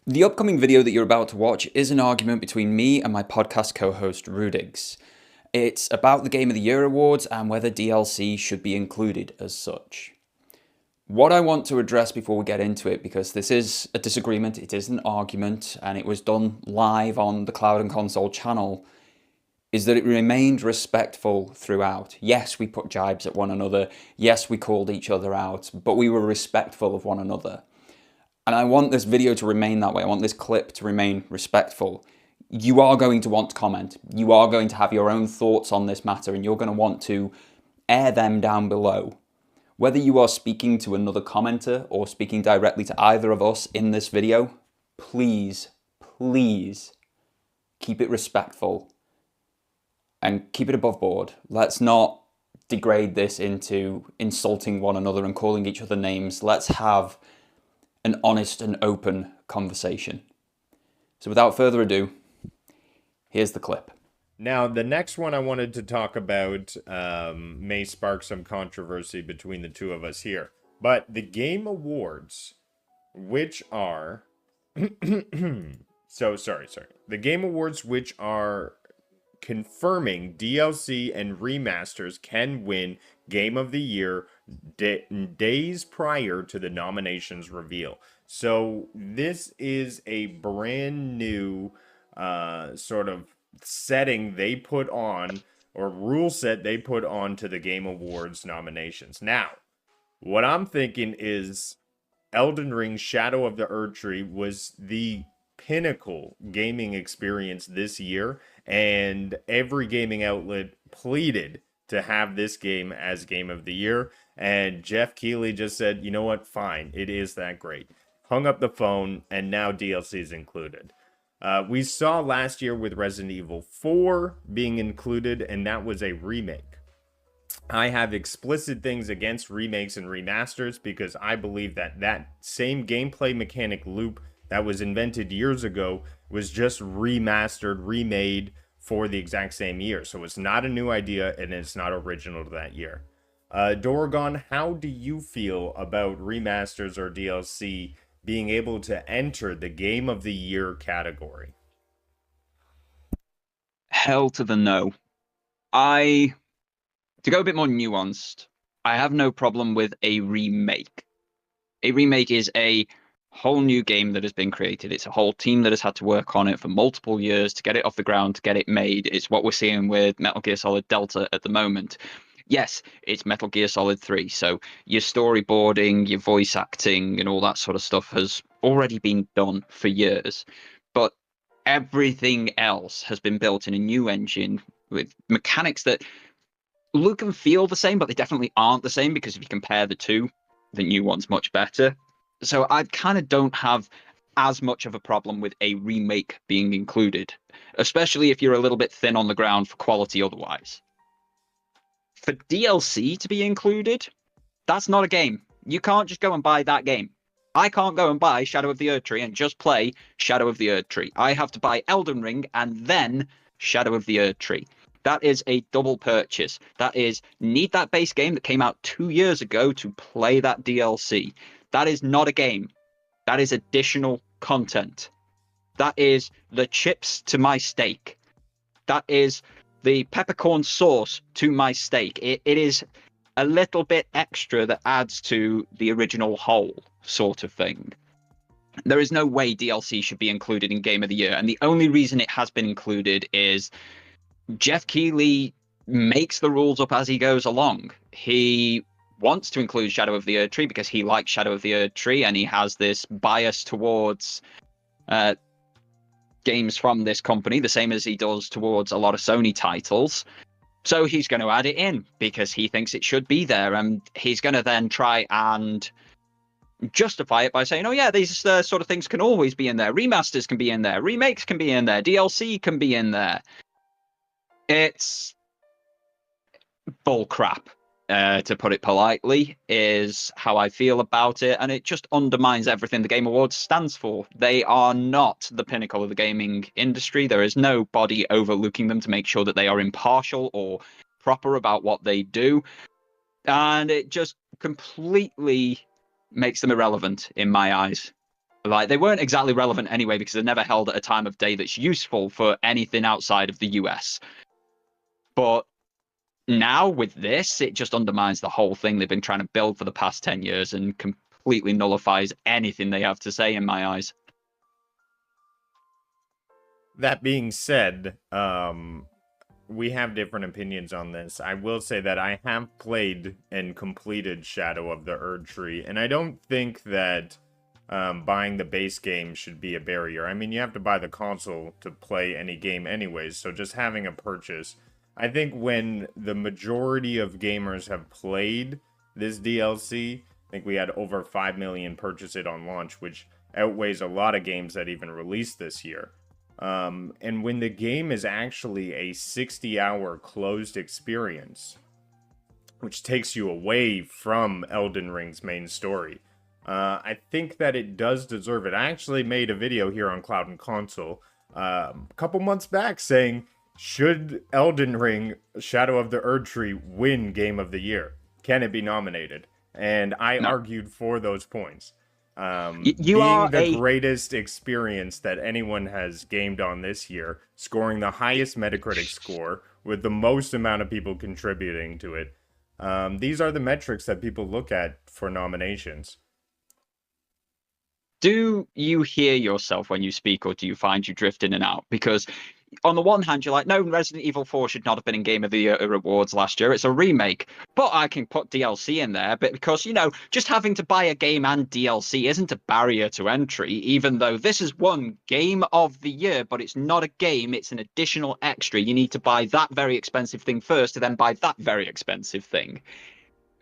The upcoming video that you're about to watch is an argument between me and my podcast co-host Rudiggz. It's about the Game of the Year awards and whether DLC should be included as such. What I want to address before we get into it, because this is a disagreement, it is an argument, and it was done live on the Cloud and Console channel, is that it remained respectful throughout. Yes, we put jibes at one another. Yes, we called each other out, but we were respectful of one another. And I want this video to remain that way. I want this clip to remain respectful. You are going to want to comment. You are going to have your own thoughts on this matter, and you're going to want to air them down below. Whether you are speaking to another commenter or speaking directly to either of us in this video, please, please keep it respectful and keep it above board. Let's not degrade this into insulting one another and calling each other names. Let's have an honest and open conversation. So without further ado, here's the clip. Now, the next one I wanted to talk about may spark some controversy between the two of us here. But the Game Awards, which are... The Game Awards, which are confirming DLC and remasters can win Game of the Year days prior to the nominations reveal. So this is a brand new sort of setting they put on, or rule set they put on to the Game Awards nominations. Now, what I'm thinking is Elden Ring Shadow of the Erdtree was the pinnacle gaming experience this year, and every gaming outlet pleaded to have this game as Game of the Year, and Jeff Keighley just said, you know what, fine, it is that great. Hung up the phone, and now DLC is included. We saw last year with Resident Evil 4 being included, and that was a remake. I have explicit things against remakes and remasters because I believe that that same gameplay mechanic loop that was invented years ago was just remastered, remade for the exact same year. So it's not a new idea, and it's not original to that year. Doragon, how do you feel about remasters or DLC being able to enter the Game of the Year category? Hell to the no. To go a bit more nuanced, I have no problem with a remake. A remake is a whole new game that has been created. It's a whole team that has had to work on it for multiple years to get it off the ground, to get it made. It's what we're seeing with Metal Gear Solid Delta at the moment. Yes, it's Metal Gear Solid 3, so your storyboarding, your voice acting, and all that sort of stuff has already been done for years. But everything else has been built in a new engine with mechanics that look and feel the same, but they definitely aren't the same, because if you compare the two, the new one's much better. So I kind of don't have as much of a problem with a remake being included, especially if you're a little bit thin on the ground for quality otherwise. For DLC to be included, that's not a game. You can't just go and buy that game. I can't go and buy Shadow of the Erdtree and just play Shadow of the Erdtree. I have to buy Elden Ring and then Shadow of the Erdtree. That is a double purchase. That is, need that base game that came out 2 years ago to play that DLC. That is not a game. That is additional content. That is the chips to my steak. That is the peppercorn sauce to my steak. It is a little bit extra that adds to the original whole sort of thing. There is no way DLC should be included in Game of the Year, and the only reason it has been included is Jeff Keighley makes the rules up as he goes along. He wants to include Shadow of the Erdtree because he likes Shadow of the Erdtree, and he has this bias towards games from this company, the same as he does towards a lot of Sony titles. So he's going to add it in because he thinks it should be there, and he's going to then try and justify it by saying, oh yeah, these sort of things can always be in there. Remasters can be in there. Remakes can be in there. DLC can be in there. It's bull crap. To put it politely, is how I feel about it, and it just undermines everything the Game Awards stands for. They are not the pinnacle of the gaming industry. There is no body overlooking them to make sure that they are impartial or proper about what they do, and it just completely makes them irrelevant in my eyes. Like, they weren't exactly relevant anyway because they're never held at a time of day that's useful for anything outside of the US. But now with this, it just undermines the whole thing they've been trying to build for the past 10 years and completely nullifies anything they have to say in my eyes. That being said, we have different opinions on this. I will say that I have played and completed Shadow of the Erdtree, and I don't think that buying the base game should be a barrier. I mean, you have to buy the console to play any game anyways, so just having a purchase. I think when the majority of gamers have played this DLC, I think we had over 5 million purchase it on launch, which outweighs a lot of games that even released this year. And when the game is actually a 60-hour closed experience, which takes you away from Elden Ring's main story, I think that it does deserve it. I actually made a video here on CloudandConsole a couple months back saying, should Elden Ring Shadow of the Erdtree win Game of the Year? Can it be nominated? And I argued for those points. Being the greatest experience that anyone has gamed on this year, scoring the highest Metacritic score with the most amount of people contributing to it. These are the metrics that people look at for nominations. Do you hear yourself when you speak, or do you find you drift in and out? Because on the one hand, you're like, no, Resident Evil 4 should not have been in Game of the Year awards last year. It's a remake. But I can put DLC in there. But because, just having to buy a game and DLC isn't a barrier to entry, even though this is one Game of the Year, but it's not a game. It's an additional extra. You need to buy that very expensive thing first to then buy that very expensive thing.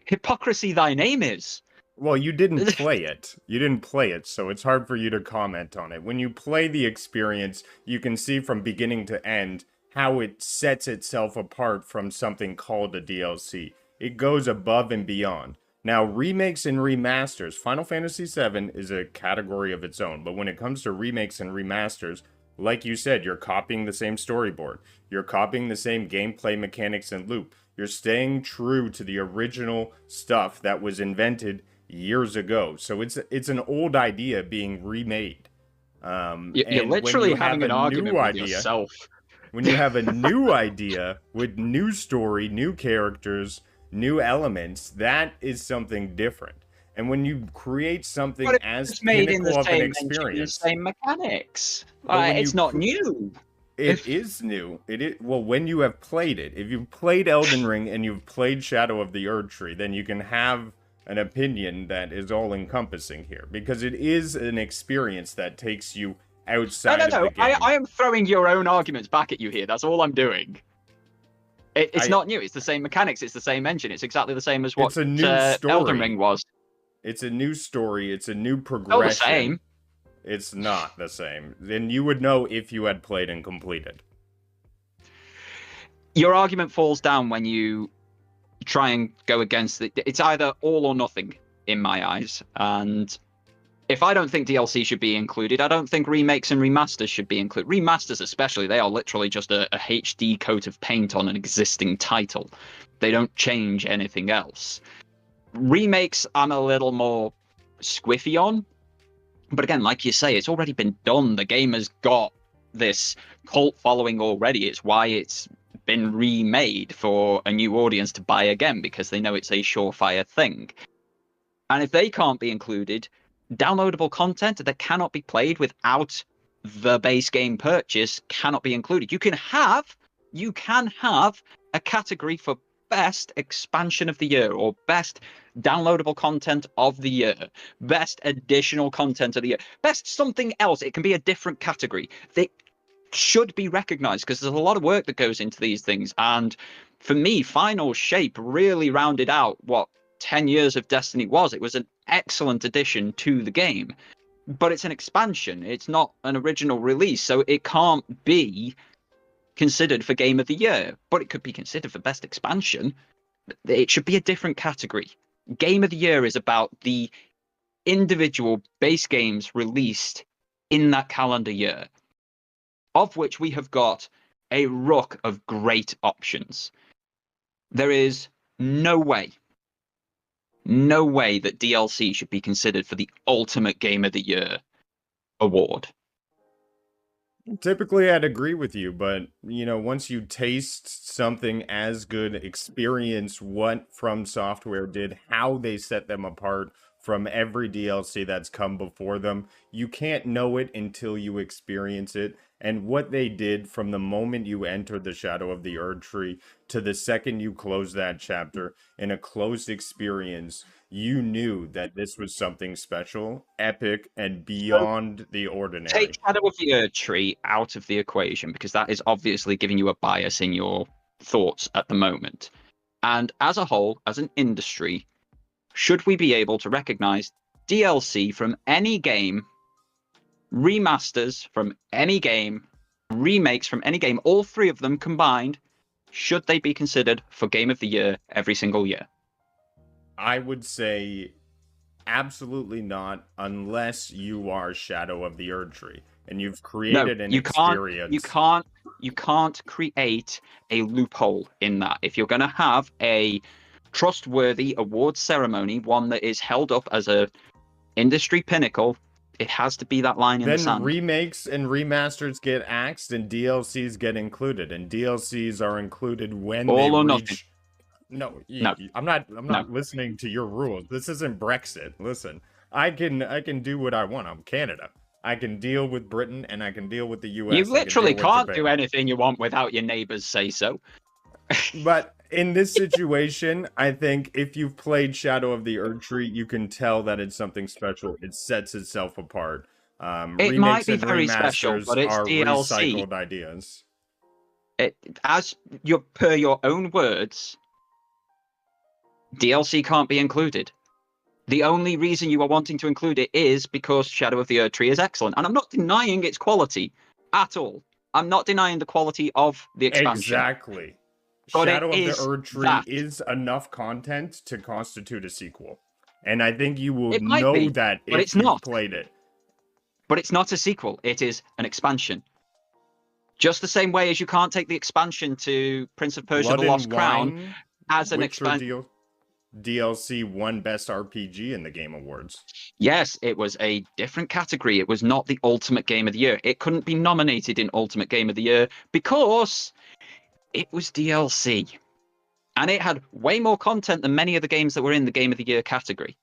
Hypocrisy thy name is. Well, you didn't play it. You didn't play it, so it's hard for you to comment on it. When you play the experience, you can see from beginning to end how it sets itself apart from something called a DLC. It goes above and beyond. Now, remakes and remasters, Final Fantasy VII is a category of its own, but when it comes to remakes and remasters, like you said, you're copying the same storyboard. You're copying the same gameplay mechanics and loop. You're staying true to the original stuff that was invented years ago. So it's an old idea being remade. You're literally having an argument with yourself. When you have a new idea with new story, new characters, new elements, that is something different. And when you create something as pinnacle of an experience, the same mechanics. It's not new. It is new. Well, when you have played it. If you've played Elden Ring and you've played Shadow of the Erdtree, then you can have an opinion that is all-encompassing here, because it is an experience that takes you outside of the game. I am throwing your own arguments back at you here. That's all I'm doing. It's not new. It's the same mechanics. It's the same engine. It's exactly the same as what Elden Ring was. It's a new story. It's a new progression. Not the same. It's not the same. Then you would know if you had played and completed. Your argument falls down when you try and go against it. It's either all or nothing in my eyes. And if I don't think DLC should be included, I don't think remakes and remasters should be included. Remasters especially, they are literally just a HD coat of paint on an existing title. They don't change anything else. Remakes, I'm a little more squiffy on. But again, like you say, it's already been done. The game has got this cult following already. It's why it's been remade for a new audience to buy again, because they know it's a surefire thing. And if they can't be included, downloadable content that cannot be played without the base game purchase cannot be included. You can have a category for best expansion of the year, or best downloadable content of the year, best additional content of the year, best something else. It can be a different category. They should be recognized, because there's a lot of work that goes into these things. And for me, Final Shape really rounded out what 10 years of Destiny was. It was an excellent addition to the game, but it's an expansion. It's not an original release, so it can't be considered for Game of the Year, but it could be considered for best expansion. It should be a different category. Game of the Year is about the individual base games released in that calendar year, of which we have got a ruck of great options. There is no way that DLC should be considered for the ultimate Game of the Year. award. Typically, I'd agree with you, but once you taste something as good, experience what From Software did, how they set them apart from every DLC that's come before them, you can't know it until you experience it. And what they did from the moment you entered the Shadow of the Erdtree to the second you close that chapter in a closed experience, you knew that this was something special, epic, and beyond the ordinary. Take Shadow of the Erdtree out of the equation because that is obviously giving you a bias in your thoughts at the moment. And as a whole, as an industry, should we be able to recognize DLC from any game, remasters from any game, remakes from any game, all three of them combined, should they be considered for Game of the Year every single year? I would say absolutely not, unless you are Shadow of the Erdtree and you've created an experience. You can't create a loophole in that. If you're going to have a trustworthy awards ceremony, one that is held up as a industry pinnacle, it has to be that line in the sand. Then remakes and remasters get axed and DLCs get included, and DLCs are included when All they or reach... nothing. No, I'm not listening to your rules. This isn't Brexit. Listen, I can do what I want. I'm Canada. I can deal with Britain and I can deal with the US. You literally can't do anything you want without your neighbors say so. But in this situation, I think if you've played Shadow of the Erdtree, you can tell that it's something special. It sets itself apart. It might be very special, but it's DLC. Recycled ideas. Per your own words, DLC can't be included. The only reason you are wanting to include it is because Shadow of the Erdtree is excellent. And I'm not denying its quality at all. I'm not denying the quality of the expansion. Exactly. But Shadow of the Erdtree is enough content to constitute a sequel. And I think you will know that if you've played it. But it's not a sequel. It is an expansion. Just the same way as you can't take the expansion to Prince of Persia: The Lost Crown as an expansion. DLC won Best RPG in the Game Awards. Yes, it was a different category. It was not the Ultimate Game of the Year. It couldn't be nominated in Ultimate Game of the Year because it was DLC. And it had way more content than many of the games that were in the Game of the Year category.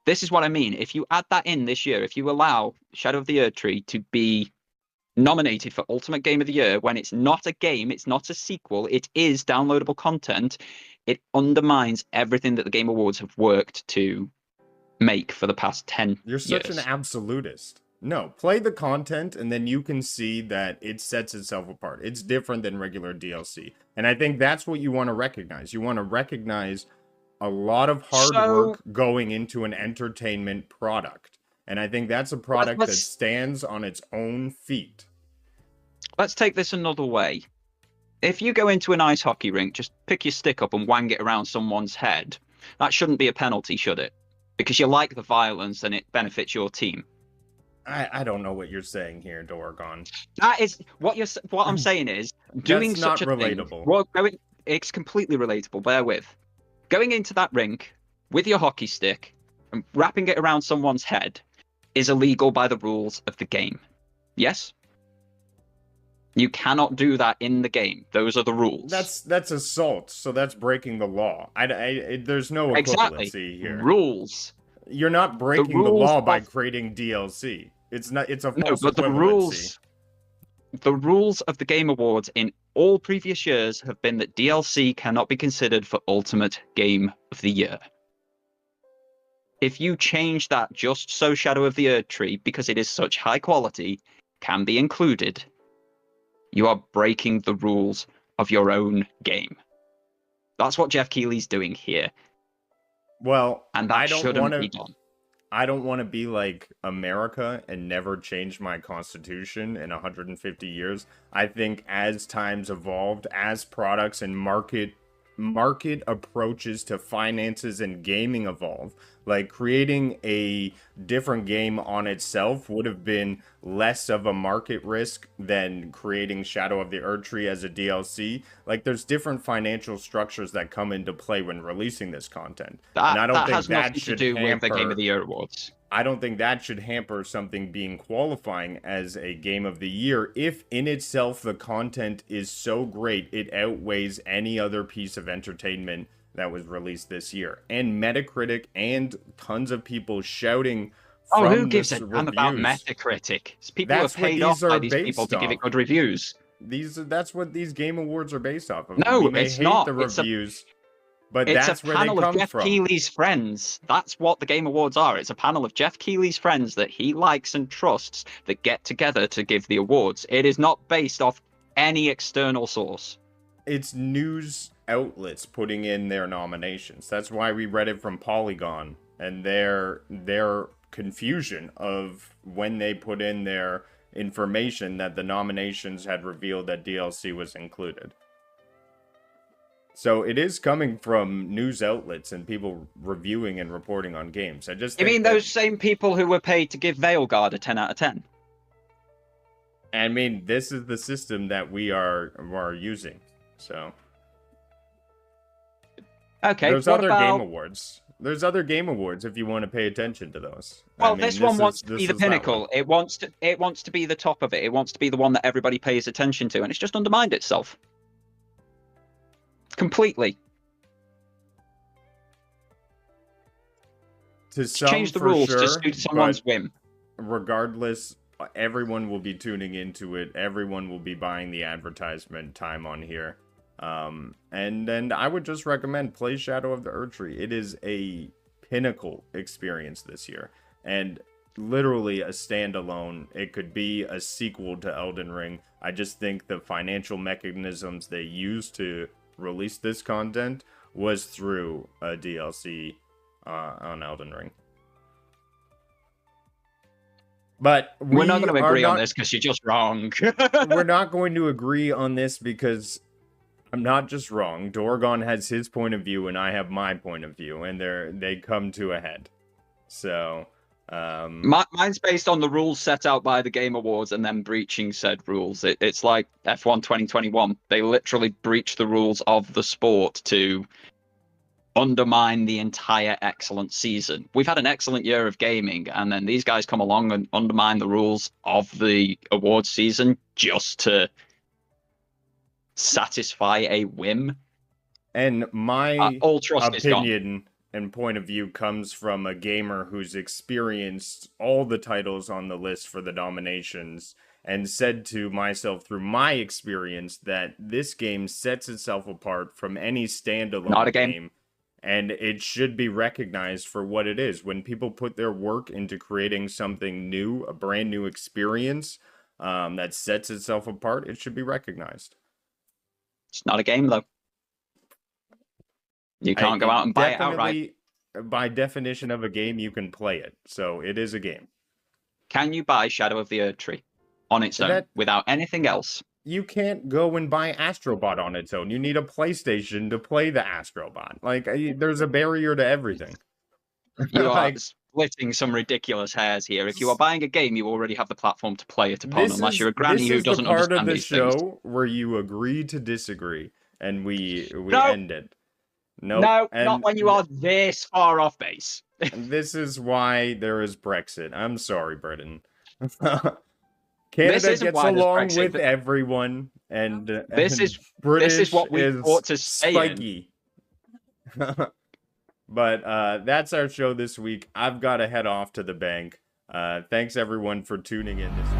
This is what I mean. If you add that in this year, if you allow Shadow of the Erdtree to be nominated for Ultimate Game of the Year when it's not a game, it's not a sequel, it is downloadable content, it undermines everything that the Game Awards have worked to make for the past 10 years. You're such an absolutist. No, play the content and then you can see that it sets itself apart. It's different than regular DLC. And I think that's what you want to recognize. You want to recognize a lot of hard work going into an entertainment product. And I think that's a product that stands on its own feet. Let's take this another way. If you go into an ice hockey rink, just pick your stick up and wang it around someone's head. That shouldn't be a penalty, should it? Because you like the violence and it benefits your team. I don't know what you're saying here, Doragon. That is what I'm saying is doing That's such not a relatable. thing. It's completely relatable. Bear with. Going into that rink with your hockey stick and wrapping it around someone's head is illegal by the rules of the game. Yes? You cannot do that in the game. Those are the rules. That's assault, so that's breaking the law. There's no equivalency here. Rules. You're not breaking the law by creating DLC. It's not. It's a false equivalency. The rules of the Game Awards in all previous years have been that DLC cannot be considered for Ultimate Game of the Year. If you change that just so Shadow of the Erdtree, because it is such high quality, can be included, you are breaking the rules of your own game. That's what Jeff Keighley's doing here. Well, and that shouldn't be done. I don't want to be like America and never change my constitution in 150 years. I think as times evolved, as products and market approaches to finances and gaming evolve, like creating a different game on itself would have been less of a market risk than creating Shadow of the Erdtree as a DLC. Like there's different financial structures that come into play when releasing this content. And I don't think that has nothing to do with the Game of the Year awards. I don't think that should hamper something being qualifying as a game of the year if in itself the content is so great it outweighs any other piece of entertainment that was released this year. And Metacritic and tons of people shouting Oh, who from gives the a damn about reviews. Metacritic? It's people who are That's what paid off these are by these people based to give it off. good reviews. That's what these game awards are based off of. No, We may it's hate not. the reviews, but It's a that's where they panel of come Jeff from. Keighley's friends. That's what the Game Awards are. It's a panel of Jeff Keighley's friends that he likes and trusts that get together to give the awards. It is not based off any external source. It's news outlets putting in their nominations. That's why we read it from Polygon and their confusion of when they put in their information that the nominations had revealed that DLC was included. So it is coming from news outlets and people reviewing and reporting on games. I just You think mean those same people who were paid to give Veilguard a 10 out of 10? I mean, this is the system that we are using. So okay, there's what other about... game awards. There's other game awards if you want to pay attention to those. Well, I mean, this one wants to be the is that pinnacle. one. It wants to be the top of it. It wants to be the one that everybody pays attention to, and it's just undermined itself completely. To some, Change the for rules sure, to suit someone's but whim. regardless, everyone will be tuning into it. Everyone will be buying the advertisement time on here. And then I would just recommend play Shadow of the Erdtree. It is a pinnacle experience this year, and literally a standalone. It could be a sequel to Elden Ring. I just think the financial mechanisms they used to release this content was through a DLC on Elden Ring. But we're not going to agree on this because you're just wrong. We're not going to agree on this because I'm not just wrong. Doragon has his point of view and I have my point of view, and they come to a head. So mine's based on the rules set out by the Game Awards and then breaching said rules. It's like F1 2021. They literally breached the rules of the sport to undermine the entire excellent season. We've had an excellent year of gaming, and then these guys come along and undermine the rules of the awards season just to satisfy a whim. And my all trust opinion and point of view comes from a gamer who's experienced all the titles on the list for the nominations and said to myself through my experience that this game sets itself apart from any standalone game. And it should be recognized for what it is. When people put their work into creating something new, a brand new experience that sets itself apart, it should be recognized. It's not a game, though. You can't go out and buy it outright. By definition of a game, you can play it. So it is a game. Can you buy Shadow of the Erdtree on its own without anything else? You can't go and buy Astrobot on its own. You need a PlayStation to play the Astrobot. Like, there's a barrier to everything. You are splitting some ridiculous hairs here. If you are buying a game, you already have the platform to play it upon, unless you're a granny who doesn't understand these things. This is the part of the show where you agree to disagree, and we end it. No, not when you are this far off base. This is why there is Brexit. I'm sorry, Britain. Canada gets along with everyone, and this is what we ought to stay spiky. But that's our show this week. I've got to head off to the bank. Thanks everyone for tuning in this week.